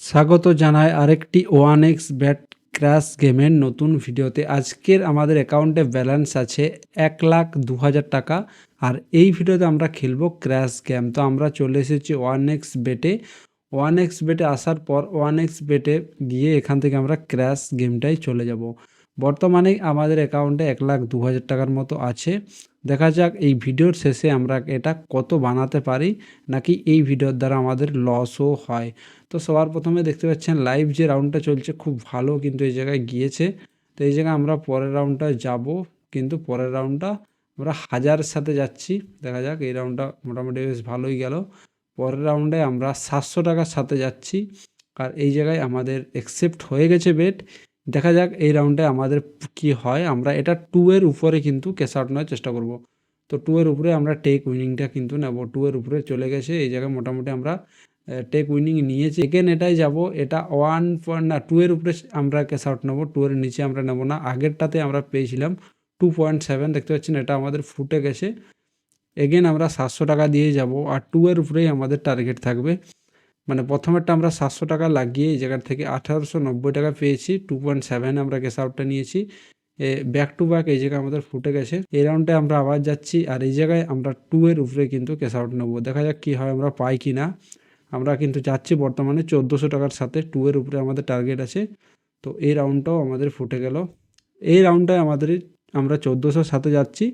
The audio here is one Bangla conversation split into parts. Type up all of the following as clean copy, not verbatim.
স্বাগত জানাই আরেকটি 1x ব্যাট ক্র্যাশ গেমের নতুন ভিডিওতে। আজকের আমাদের অ্যাকাউন্টে ব্যালেন্স আছে 1,02,000 টাকা। আর এই ভিডিওতে আমরা খেলবো ক্র্যাশ গেম। তো আমরা চলে এসেছি 1x বেটে। 1x বেটে আসার পর 1x বেটে গিয়ে এখান থেকে আমরা ক্র্যাশ গেমটাই চলে যাব। বর্তমানে আমাদের অ্যাকাউন্টে 1,02,000 টাকার মতো আছে। দেখা যাক এই ভিডিওর শেষে আমরা এটা কত বানাতে পারি, নাকি এই ভিডিওর দ্বারা আমাদের লসও হয়। তো সবার প্রথমে দেখতে পাচ্ছেন লাইভ যে রাউন্ডটা চলছে খুব ভালো কিন্তু এই জায়গায় গিয়েছে। তো এই জায়গায় আমরা পরের রাউন্ডটা যাব, কিন্তু পরের রাউন্ডটা আমরা 1000-এর সাথে যাচ্ছি। দেখা যাক এই রাউন্ডটা মোটামুটি বেশ ভালোই গেল। পরের রাউন্ডে আমরা 700 টাকার সাথে যাচ্ছি। আর এই জায়গায় আমাদের অ্যাকসেপ্ট হয়ে গেছে বেট। দেখা যাক এই রাউন্ডে আমাদের কি হয়। আমরা এটা 2 এর উপরে কিন্তু ক্যাশ আউট নেওয়ার চেষ্টা করব। তো 2 এর উপরে আমরা টেক উইনিংটা কিন্তু নেব। 2 এর উপরে চলে গেছে। এই জায়গায় মোটামুটি আমরা টেক উইনিং নিয়েছি। এগেন এটাই যাব। এটা 2 এর উপরে আমরা ক্যাশ আউট নেব, 2 এর নিচে আমরা নেব না। আগেরটাতে আমরা পেয়েছিলাম 2.7, দেখতে পাচ্ছেন এটা আমাদের ফুটে গেছে। এগেন আমরা 700 টাকা দিয়ে যাব, আর 2 এর উপরেই আমাদের টার্গেট থাকবে। মানে প্রথমেরটা আমরা 700 টাকা লাগিয়ে এই জায়গার থেকে 1890 টাকা পেয়েছি। 2.7 আমরা ক্যাশ আউটটা নিয়েছি। ব্যাক টু ব্যাক এই জায়গায় আমাদের ফুটে গেছে। এই রাউন্ডে আমরা আবার যাচ্ছি, আর এই জায়গায় আমরা 2 এর উপরে কিন্তু ক্যাশ আউট নেবো। দেখা যাক কী হয়, আমরা পাই কি না। আমরা কিন্তু যাচ্ছি বর্তমানে 1400 টাকার সাথে। 2 এর উপরে আমাদের টার্গেট আছে। তো এই রাউন্ডটাও আমাদের ফুটে গেল। এই রাউন্ডটায় আমরা 1400-র সাথে যাচ্ছি।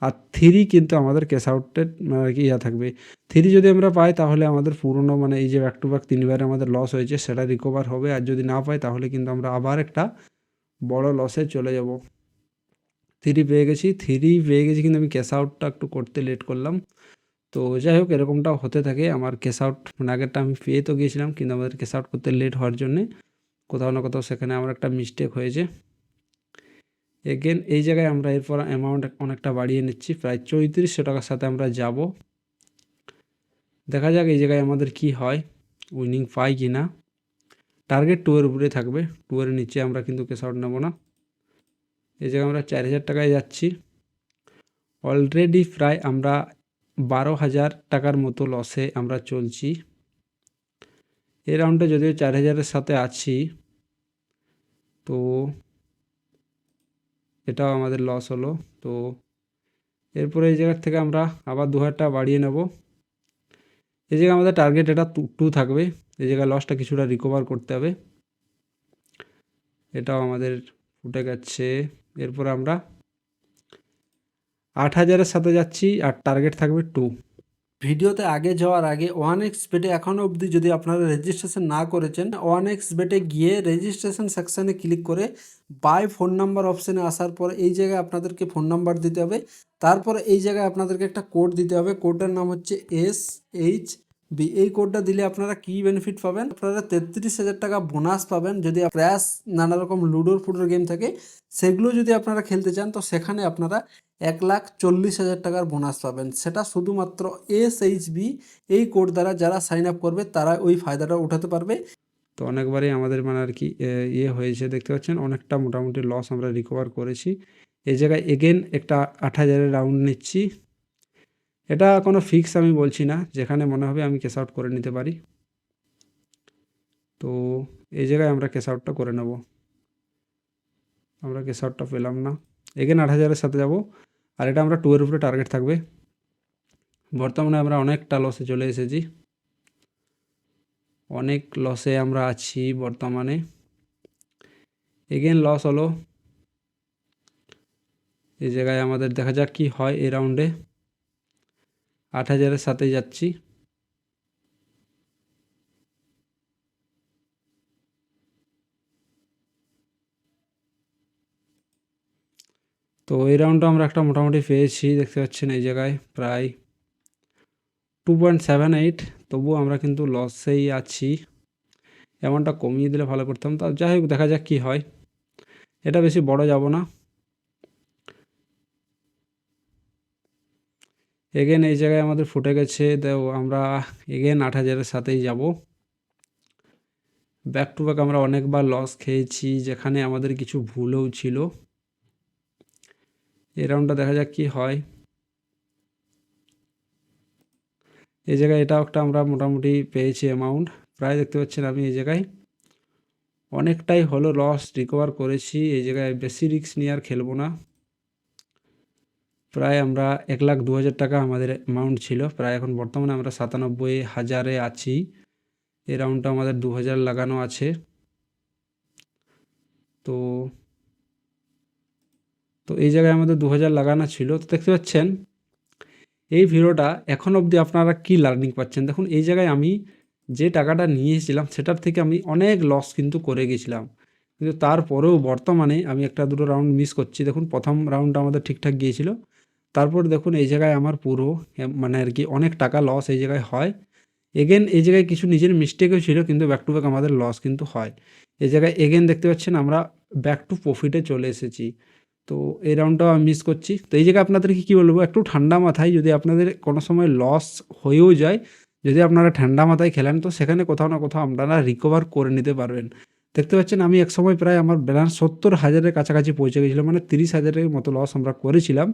আর 3 কিন্তু আমাদের ক্যাশ আউটের কি থাকবে। 3 যদি আমরা পাই তাহলে আমাদের পুরনো এই যে ব্যাক টু ব্যাক 3বার আমাদের লস হয়েছে সেটা রিকভার হবে। আর যদি না পাই তাহলে কিন্তু আমরা আবার একটা বড় লসে চলে যাব। 3 পেয়ে গেছি, কিন্তু আমি ক্যাশ আউটটা একটু করতে লেট করলাম। তো যাই হোক, এরকমটাও হতে থাকে। আমার ক্যাশ আউট আগেরটা আমি পেয়ে তো গিয়েছিলাম, কিন্তু আমাদের ক্যাশ আউট করতে লেট হওয়ার জন্যে কোথাও না কোথাও সেখানে আমার একটা মিস্টেক হয়েছে। এগেন এই জায়গায় আমরা এরপর অ্যামাউন্ট অনেকটা বাড়িয়ে নিচ্ছি, প্রায় 3400 টাকার সাথে আমরা যাব। দেখা যাক এই জায়গায় আমাদের কি হয়, উইনিং পাই কি না। টার্গেট 2 এর উপরে থাকবে, 2 এর নিচে আমরা কিন্তু ক্যাশ আউট নেব না। এই জায়গায় আমরা 4000 টাকায় যাচ্ছি। অলরেডি প্রায় আমরা 12,000 টাকার মতো লসে আমরা চলছি। এই রাউন্ডে যদিও 4000-এর সাথে আছি, তো এটাও আমাদের লস হলো। তো এরপরে এই জায়গার থেকে আমরা আবার 2000 টাকা বাড়িয়ে নেব। এই জায়গায় আমাদের টার্গেট এটা 2 থাকবে। এই জায়গায় লসটা কিছুটা রিকভার করতে হবে। এটাও আমাদের ফুটে গেছে। এরপর আমরা 8000-এর সাথে যাচ্ছি, আর টার্গেট থাকবে 2। ভিডিওতে আগে যাওয়ার আগে 1x বেটে এখনও অবধি যদি আপনারা রেজিস্ট্রেশন না করেছেন, 1x বেটে গিয়ে রেজিস্ট্রেশন সেকশানে ক্লিক করে বাই ফোন নাম্বার অপশানে আসার পর এই জায়গায় আপনাদেরকে ফোন নাম্বার দিতে হবে। তারপরে এই জায়গায় আপনাদেরকে একটা কোড দিতে হবে। কোডটার নাম হচ্ছে SHB। এই কোডটা দিলে আপনারা কি বেনিফিট পাবেন, আপনারা 33,000 টাকা বোনাস পাবেন। যদি ক্র্যাশ নানা রকম লুডোর ফুডোর গেম থাকে সেগুলো যদি আপনারা খেলতে চান, তো সেখানে আপনারা 1,40,000 টাকার বোনাস পাবেন। সেটা শুধুমাত্র SHB এই কোড দ্বারা যারা সাইন আপ করবে তারা ওই ফায়দাটা উঠাতে পারবে। তো অনেকবারই আমাদের আর কি হয়েছে, দেখতে পাচ্ছেন অনেকটা মোটামুটি লস আমরা রিকভার করেছি। এই জায়গায় এগেন একটা 8000-এর রাউন্ড নিচ্ছি। এটা কোনো ফিক্স আমি বলছি না, যেখানে মনে হবে আমি ক্যাশ আউট করে নিতে পারি। তো এই জায়গায় আমরা ক্যাশ আউটটা করে নেব। আমরা ক্যাশ আউটটা পেলাম না। এগেন 8000-এর সাথে যাব, আর এটা আমরা 2 এর উপরে টার্গেট থাকবে। বর্তমানে আমরা অনেকটা লসে চলে এসেছি, অনেক লসে আমরা আছি বর্তমানে। এগেন লস হলো। এই জায়গায় আমাদের দেখা যাক কি হয়। এই রাউন্ডে 8000-এর সাথে যাচ্ছি। তো এই রাউন্ডটা আমরা একটা মোটামুটি পেয়েছি, দেখতে পাচ্ছেন এই জায়গায় প্রায় 2.78। তবুও আমরা কিন্তু লসেই আছি। এমনটা কমিয়ে দিলে ভালো করতাম। তা যাই হোক, দেখা যাক কি হয়। এটা বেশি বড় যাব না। এগেন এই জায়গায় আমাদের ফুটে গেছে। তো আমরা এগেন 8000-এর সাথেই যাব। ব্যাক টু ব্যাক আমরা অনেকবার লস খেয়েছি, যেখানে আমাদের কিছু ভুলও ছিল। এই রাউন্ডটা দেখা যাক কি হয়। এই জায়গায় এটাও একটা আমরা মোটামুটি পেয়েছি অ্যামাউন্ট, প্রায় দেখতে পাচ্ছেন আমি এই জায়গায় অনেকটাই হলো লস রিকভার করেছি। এই জায়গায় বেশি রিস্ক নিয়ে আর খেলবো না। প্রায় আমরা 1,02,000 টাকা আমাদের অ্যামাউন্ট ছিল। প্রায় এখন বর্তমানে আমরা 97,000-এ আছি। এই রাউন্ডটা আমাদের 2,000 লাগানো আছে। তো তো এই জায়গায় আমাদের 2,000 লাগানো ছিল। তো দেখতে পাচ্ছেন এই ভিডিওটা এখন অবধি আপনারা কি লার্নিং পাচ্ছেন। দেখুন এই জায়গায় আমি যে টাকাটা নিয়েছিলাম সেটার থেকে আমি অনেক লস কিন্তু করে গেছিলাম। কিন্তু তারপরেও বর্তমানে আমি একটা দুটো রাউন্ড মিস করছি। দেখুন প্রথম রাউন্ডটা আমাদের ঠিকঠাক গিয়েছিল। তারপর দেখুন এই জায়গায় আমার পুরো মানে আর কি অনেক টাকা লস এই জায়গায় হয়। এগেন এই জায়গায় কিছু নিজের মিস্টেকও ছিল, কিন্তু ব্যাক টু ব্যাক আমাদের লস কিন্তু হয়। এই জায়গায় এগেন দেখতে পাচ্ছেন আমরা ব্যাক টু প্রফিটে চলে এসেছি। তো এই রাউন্ডটাও আমি মিস করছি। তো এই জায়গায় আপনাদেরকে কী বলবো, একটু ঠান্ডা মাথায় যদি আপনাদের কোনো সময় লস হয়েও যায়, যদি আপনারা ঠান্ডা মাথায় খেলেন তো সেখানে কোথাও না কোথাও আপনারা রিকভার করে নিতে পারবেন। দেখতে পাচ্ছেন আমি একসময় প্রায় আমার ব্যালেন্স 70,000-এর কাছাকাছি পৌঁছে গেছিলো, মানে 30,000-এর মতো লস আমরা করেছিলাম।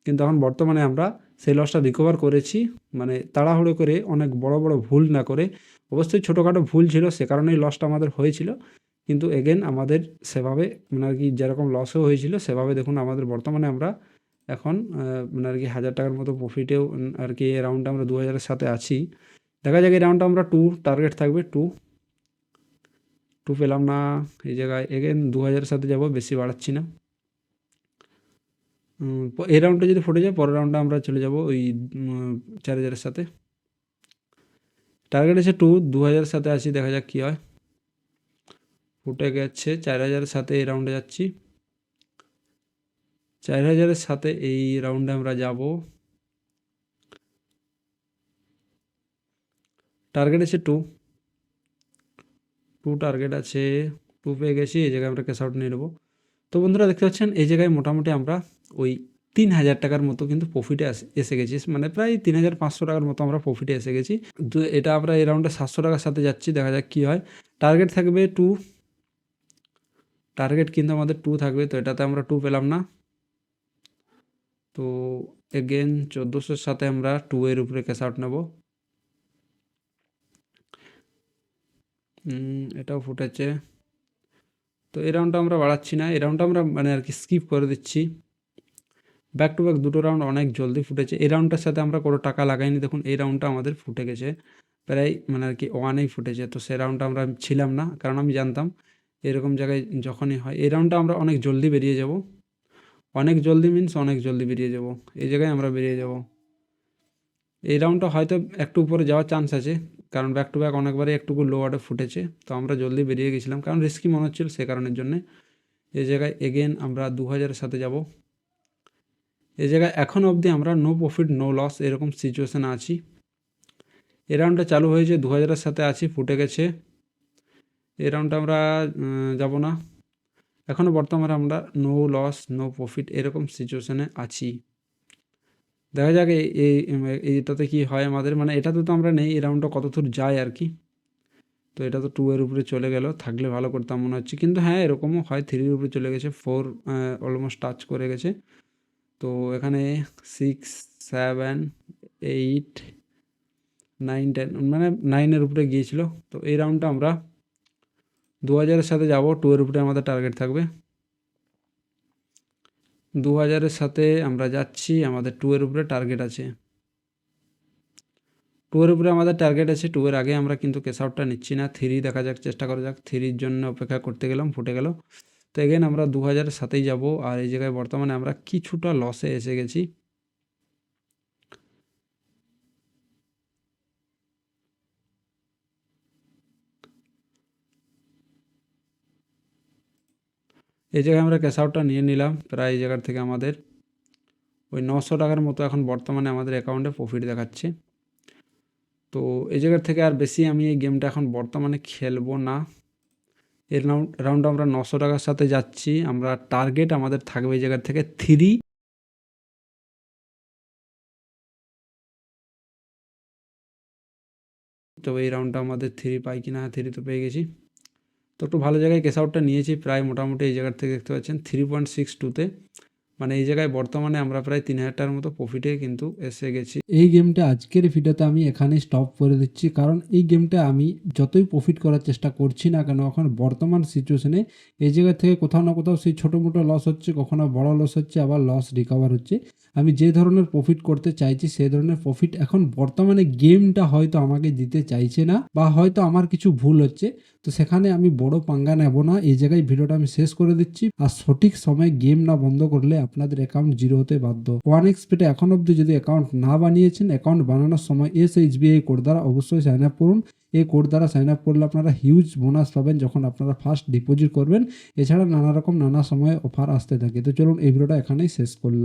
কিন্তু এখন বর্তমানে আমরা সেই লসটা রিকভার করেছি, মানে তাড়াহুড়ো করে অনেক বড় বড় ভুল না করে। অবশ্যই ছোটোখাটো ভুল ছিল, সে কারণেই লসটা আমাদের হয়েছিল। কিন্তু এগেন আমাদের সেভাবে মানে আর কি যেরকম লসও হয়েছিল সেভাবে দেখুন আমাদের বর্তমানে আমরা এখন মানে আর কি 1,000 টাকার মতো প্রফিটেও আর কি এই রাউন্ডে আমরা 2,000-এর সাথে আছি। দেখা যাক এই রাউন্ডটা আমরা 2 টার্গেট থাকবে 2 পেলাম না। এই জায়গায় এগেন 2,000-এর সাথে যাব, বেশি বাড়াচ্ছি না। এই রাউন্ডটা যদি ফুটে যায় পরের রাউন্ডে আমরা চলে যাব ওই 4,000-এর সাথে। টার্গেট আছে 2,000-এর সাথে আছি, দেখা যাক কী হয়। ফুটে গেছে 4,000-এর সাথে এই রাউন্ডে যাচ্ছি। 4,000-এর সাথে এই রাউন্ডে আমরা যাব। টার্গেট আছে 2 টার্গেট আছে, 2 পেয়ে গেছি। এই জায়গায় আমরা ক্যাশ আউট নিয়ে নেবো। তো বন্ধুরা দেখতে পাচ্ছেন এই জায়গায় মোটামুটি আমরা ওই 3,000 টাকার মতো কিন্তু প্রফিটে এসে গেছি, মানে প্রায় 3,500 টাকার মতো আমরা প্রফিটে এসে গেছি। তো এটা আমরা এই রাউন্ডে 700 টাকার সাথে যাচ্ছি, দেখা যাক কী হয়। টার্গেট থাকবে 2, টার্গেট কিন্তু আমাদের 2 থাকবে। তো এটাতে আমরা 2 পেলাম না। তো এগেন 1,400-এর সাথে আমরা 2 এর উপরে ক্যাশ আউট নেব। এটাও ফুটেছে। তো এই রাউন্ডটা আমরা বাড়াচ্ছি না, এই রাউন্ডটা আমরা মানে আর কি স্কিপ করে দিচ্ছি। ব্যাক টু ব্যাক দুটো রাউন্ড অনেক জলদি ফুটেছে। এই রাউন্ডটার সাথে আমরা কোনো টাকা লাগাইনি। দেখুন এই রাউন্ডটা আমাদের ফুটে গেছে, প্রায় মানে আর কি 1-এই ফুটেছে। তো সেই রাউন্ডটা আমরা ছিলাম না, কারণ আমি জানতাম এরকম জায়গায় যখনই হয় এই রাউন্ডটা আমরা অনেক জলদি বেরিয়ে যাব। অনেক জলদি মিনস অনেক জলদি বেরিয়ে যাব, এই জায়গায় আমরা বেরিয়ে যাব। এই রাউন্ডটা হয়তো একটু উপরে যাওয়ার চান্স আছে, কারণ ব্যাক টু ব্যাক অনেকবারই একটুকু লো অর্ডে ফুটেছে। তো আমরা জলদি বেরিয়ে গেছিলাম, কারণ রিস্কি মনে হচ্ছিল সে কারণের জন্যে। এই জায়গায় এগেন আমরা 2,000-এর সাথে যাব। এই জায়গায় এখন অবধি আমরা নো প্রফিট নো লস এরকম সিচুয়েশানে আছি। এই রাউন্ডটা চালু হয়েছে 2,000-এর সাথে আছি, ফুটে গেছে। এই রাউন্ডটা আমরা যাব না। এখনও বর্তমানে আমরা নো লস নো প্রফিট এরকম সিচুয়েশানে আছি। দেখা যাক এইটাতে কি হয় আমাদের, মানে এটাতে তো আমরা নেই, এই রাউন্ডটা কত দূর যায় আর কি। তো এটা তো 2 এর উপরে চলে গেল, থাকলে ভালো করতাম মনে হচ্ছে। কিন্তু হ্যাঁ এরকমও হয়, 3-এর উপরে চলে গেছে, 4 অলমোস্ট টাচ করে গেছে। তো এখানে 6, 7, 8, 9, 10 মানে 9-এর উপরে গিয়েছিল। তো এই রাউন্ডটা আমরা 2,000-এর সাথে যাব, 2 এর উপরে আমাদের টার্গেট থাকবে। 2,000-এর সাথে আমরা যাচ্ছি, আমাদের 2 এর উপরে টার্গেট আছে। 2 এর উপরে আমাদের টার্গেট আছে, 2 এর আগে আমরা কিন্তু ক্যাশ আউটটা নিচ্ছি না। 3 দেখা যাক, চেষ্টা করা যাক। 3-র জন্য অপেক্ষা করতে গেলাম, ফুটে গেল। তো এগেন আমরা 2,000-এর সাথেই যাব। আর এই জায়গায় বর্তমানে আমরা কিছুটা লসে এসে গেছি। এই জায়গায় আমরা ক্যাশ আউটটা নিয়ে নিলাম। প্রায় এই জায়গার থেকে আমাদের ওই 900 টাকার মতো এখন বর্তমানে আমাদের অ্যাকাউন্টে প্রফিট দেখাচ্ছে। তো এই জায়গার থেকে আর বেশি আমি এই গেমটা এখন বর্তমানে খেলবো না। এর রাউন্ডে আমরা 900 টাকার সাথে যাচ্ছি। আমরা টার্গেট আমাদের থাকবে এই জায়গার থেকে 3। তো এই রাউন্ডটা আমাদের 3 পাই কি না, 3 তো পেয়ে গেছি। তো একটু ভালো জায়গায় ক্যাশ আউটটা নিয়েছি, প্রায় মোটামুটি এই জায়গার থেকে দেখতে পাচ্ছেন 3.62-তে মানে এই জায়গায় বর্তমানে আমরা প্রায় 3000 টাকার মতো প্রফিটে কিন্তু এসে গেছি। এই গেমটা আজকের ভিডিওতে আমি এখানেই স্টপ করে দিচ্ছি, কারণ এই গেমটা আমি যতই প্রফিট করার চেষ্টা করছি না কেন, এখন বর্তমান সিচুয়েশনে এই জায়গা থেকে কোথাও না কোথাও সেই ছোটো মোটো লস হচ্ছে, কখনো বড় লস হচ্ছে, আবার লস রিকভার হচ্ছে। আমি যে ধরনের প্রফিট করতে চাইছি সেই ধরনের প্রফিট এখন বর্তমানে গেমটা হয়তো আমাকে দিতে চাইছে না, বা হয়তো আমার কিছু ভুল হচ্ছে। তো সেখানে আমি বড় পাঙ্গা নেব না, এই জায়গায় ভিডিওটা আমি শেষ করে দিচ্ছি। আর সঠিক সময়ে গেম না বন্ধ করলে আপনাদের অ্যাকাউন্ট জিরো হতে বাধ্য। 1x পেটে এখন অবধি যদি অ্যাকাউন্ট না বানিয়েছেন, অ্যাকাউন্ট বানানোর সময় SHBI কোড দ্বারা অবশ্যই সাইন আপ করুন। এই কোড দ্বারা সাইন আপ করলে আপনারা হিউজ বোনাস পাবেন যখন আপনারা ফার্স্ট ডিপোজিট করবেন। এছাড়া নানা সময়ে অফার আসতে থাকে। তো চলুন এই ভিডিওটা এখানেই শেষ করলাম।